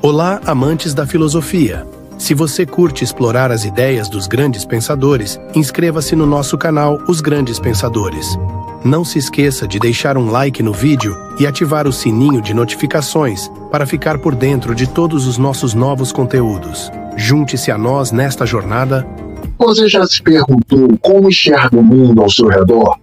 Olá, amantes da filosofia! Se você curte explorar as ideias dos grandes pensadores, inscreva-se no nosso canal Os Grandes Pensadores. Não se esqueça de deixar um like no vídeo e ativar o sininho de notificações para ficar por dentro de todos os nossos novos conteúdos. Junte-se a nós nesta jornada. Você já se perguntou como enxerga o mundo ao seu redor?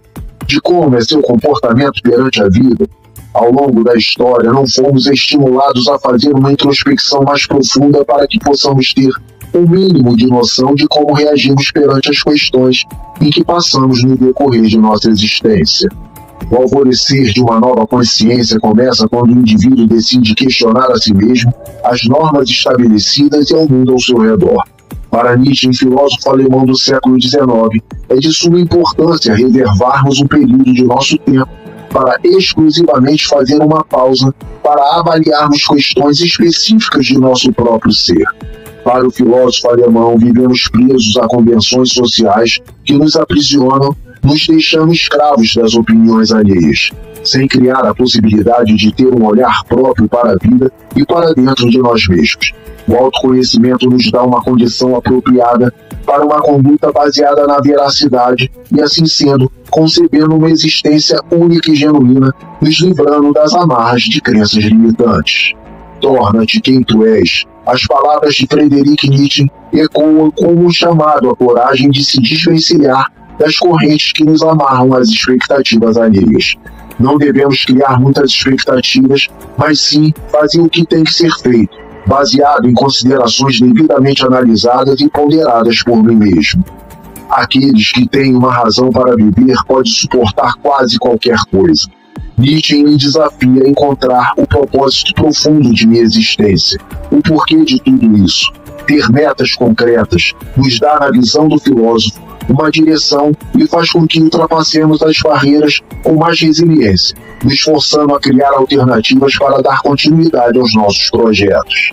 De como é seu comportamento perante a vida? Ao longo da história, não fomos estimulados a fazer uma introspecção mais profunda para que possamos ter um mínimo de noção de como reagimos perante as questões em que passamos no decorrer de nossa existência. O alvorecer de uma nova consciência começa quando o indivíduo decide questionar a si mesmo, as normas estabelecidas e ao mundo ao seu redor. Para Nietzsche, filósofo alemão do século XIX, é de suma importância reservarmos um período de nosso tempo para exclusivamente fazer uma pausa para avaliarmos questões específicas de nosso próprio ser. Para o filósofo alemão, vivemos presos a convenções sociais que nos aprisionam, nos deixando escravos das opiniões alheias, sem criar a possibilidade de ter um olhar próprio para a vida e para dentro de nós mesmos. O autoconhecimento nos dá uma condição apropriada para uma conduta baseada na veracidade e, assim sendo, concebendo uma existência única e genuína, nos livrando das amarras de crenças limitantes. Torna-te quem tu és. As palavras de Friedrich Nietzsche ecoam como um chamado à coragem de se desvencilhar das correntes que nos amarram às expectativas alheias. Não devemos criar muitas expectativas, mas sim fazer o que tem que ser feito, baseado em considerações devidamente analisadas e ponderadas por mim mesmo. Aqueles que têm uma razão para viver podem suportar quase qualquer coisa. Nietzsche me desafia a encontrar o propósito profundo de minha existência, o porquê de tudo isso. Ter metas concretas nos dá, na visão do filósofo, uma direção e faz com que ultrapassemos as barreiras com mais resiliência, nos forçando a criar alternativas para dar continuidade aos nossos projetos.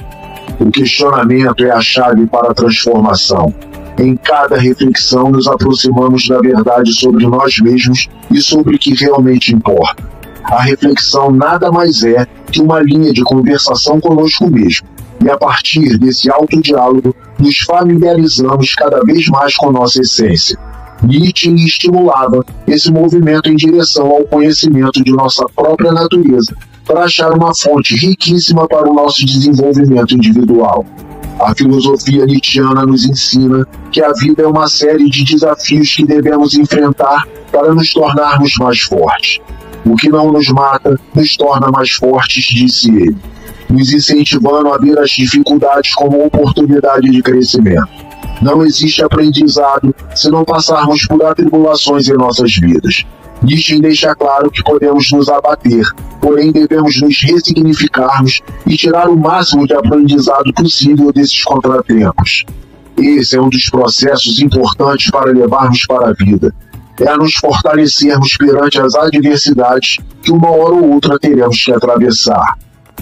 O questionamento é a chave para a transformação. Em cada reflexão nos aproximamos da verdade sobre nós mesmos e sobre o que realmente importa. A reflexão nada mais é que uma linha de conversação conosco mesmo, e a partir desse autodiálogo nos familiarizamos cada vez mais com nossa essência. Nietzsche estimulava esse movimento em direção ao conhecimento de nossa própria natureza para achar uma fonte riquíssima para o nosso desenvolvimento individual. A filosofia nietzschiana nos ensina que a vida é uma série de desafios que devemos enfrentar para nos tornarmos mais fortes. O que não nos mata nos torna mais fortes, disse ele, nos incentivando a ver as dificuldades como oportunidade de crescimento. Não existe aprendizado se não passarmos por atribulações em nossas vidas. Nietzsche deixa claro que podemos nos abater, porém devemos nos ressignificarmos e tirar o máximo de aprendizado possível desses contratempos. Esse é um dos processos importantes para levarmos para a vida. É nos fortalecermos perante as adversidades que uma hora ou outra teremos que atravessar.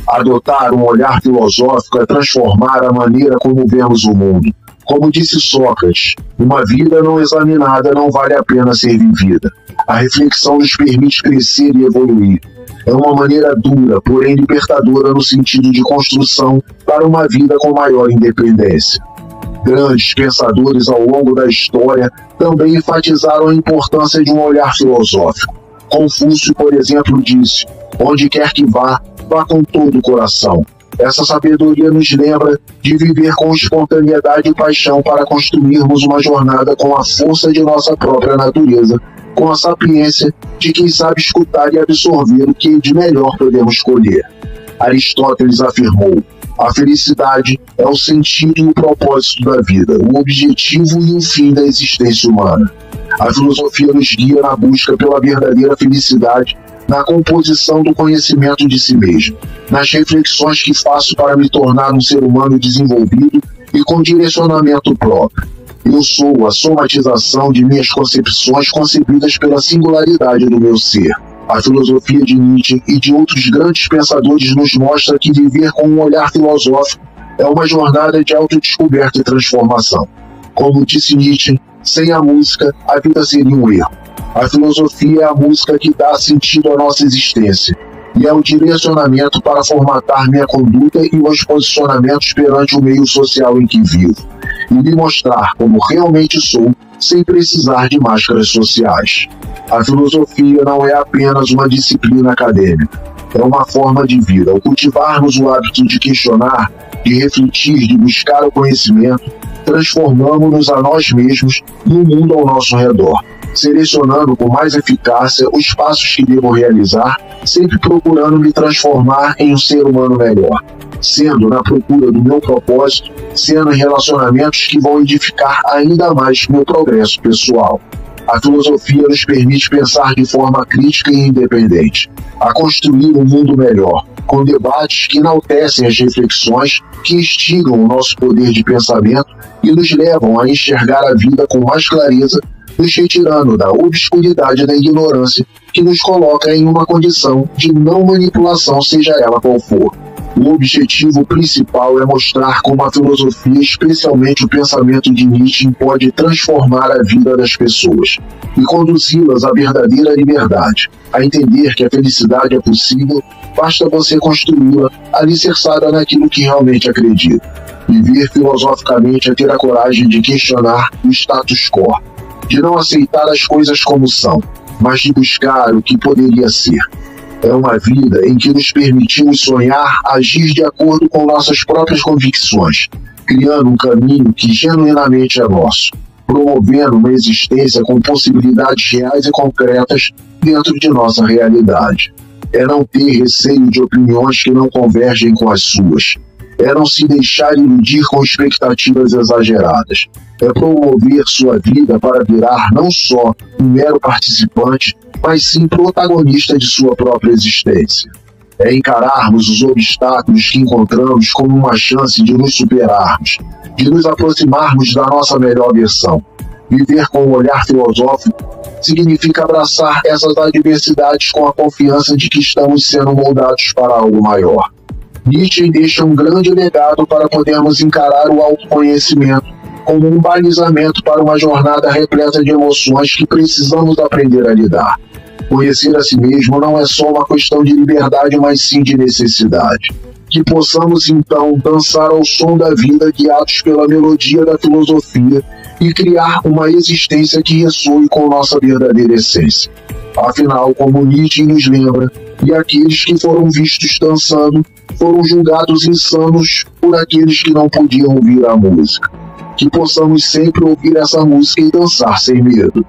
Adotar um olhar filosófico é transformar a maneira como vemos o mundo. Como disse Sócrates, uma vida não examinada não vale a pena ser vivida. A reflexão nos permite crescer e evoluir. É uma maneira dura, porém libertadora no sentido de construção para uma vida com maior independência. Grandes pensadores ao longo da história também enfatizaram a importância de um olhar filosófico. Confúcio, por exemplo, disse: "Onde quer que vá, vá com todo o coração." Essa sabedoria nos lembra de viver com espontaneidade e paixão para construirmos uma jornada com a força de nossa própria natureza, com a sapiência de quem sabe escutar e absorver o que de melhor podemos escolher. Aristóteles afirmou: a felicidade é o sentido e o propósito da vida, o objetivo e o fim da existência humana. A filosofia nos guia na busca pela verdadeira felicidade, na composição do conhecimento de si mesmo, nas reflexões que faço para me tornar um ser humano desenvolvido e com direcionamento próprio. Eu sou a somatização de minhas concepções concebidas pela singularidade do meu ser. A filosofia de Nietzsche e de outros grandes pensadores nos mostra que viver com um olhar filosófico é uma jornada de autodescoberta e transformação. Como disse Nietzsche, sem a música, a vida seria um erro. A filosofia é a música que dá sentido à nossa existência. e é o direcionamento para formatar minha conduta e meus posicionamentos perante o meio social em que vivo, e me mostrar como realmente sou, sem precisar de máscaras sociais. A filosofia não é apenas uma disciplina acadêmica, é uma forma de vida. Ao cultivarmos o hábito de questionar, de refletir, de buscar o conhecimento, transformamos-nos a nós mesmos e o mundo ao nosso redor, selecionando com mais eficácia os passos que devo realizar, sempre procurando me transformar em um ser humano melhor, sendo na procura do meu propósito, sendo em relacionamentos que vão edificar ainda mais meu progresso pessoal. A filosofia nos permite pensar de forma crítica e independente, a construir um mundo melhor, com debates que enaltecem as reflexões, que instigam o nosso poder de pensamento e nos levam a enxergar a vida com mais clareza, nos retirando da obscuridade da ignorância que nos coloca em uma condição de não manipulação, seja ela qual for. O objetivo principal é mostrar como a filosofia, especialmente o pensamento de Nietzsche, pode transformar a vida das pessoas e conduzi-las à verdadeira liberdade, a entender que a felicidade é possível, basta você construí-la alicerçada naquilo que realmente acredita. Viver filosoficamente é ter a coragem de questionar o status quo, de não aceitar as coisas como são, mas de buscar o que poderia ser. É uma vida em que nos permitimos sonhar, agir de acordo com nossas próprias convicções, criando um caminho que genuinamente é nosso, promovendo uma existência com possibilidades reais e concretas dentro de nossa realidade. É não ter receio de opiniões que não convergem com as suas. É não se deixar iludir com expectativas exageradas. É promover sua vida para virar não só um mero participante, mas sim protagonista de sua própria existência. É encararmos os obstáculos que encontramos como uma chance de nos superarmos, de nos aproximarmos da nossa melhor versão. Viver com um olhar filosófico significa abraçar essas adversidades com a confiança de que estamos sendo moldados para algo maior. Nietzsche deixa um grande legado para podermos encarar o autoconhecimento como um balizamento para uma jornada repleta de emoções que precisamos aprender a lidar. Conhecer a si mesmo não é só uma questão de liberdade, mas sim de necessidade. Que possamos, então, dançar ao som da vida, guiados pela melodia da filosofia, e criar uma existência que ressoe com nossa verdadeira essência. Afinal, como Nietzsche nos lembra, e aqueles que foram vistos dançando foram julgados insanos por aqueles que não podiam ouvir a música. Que possamos sempre ouvir essa música e dançar sem medo.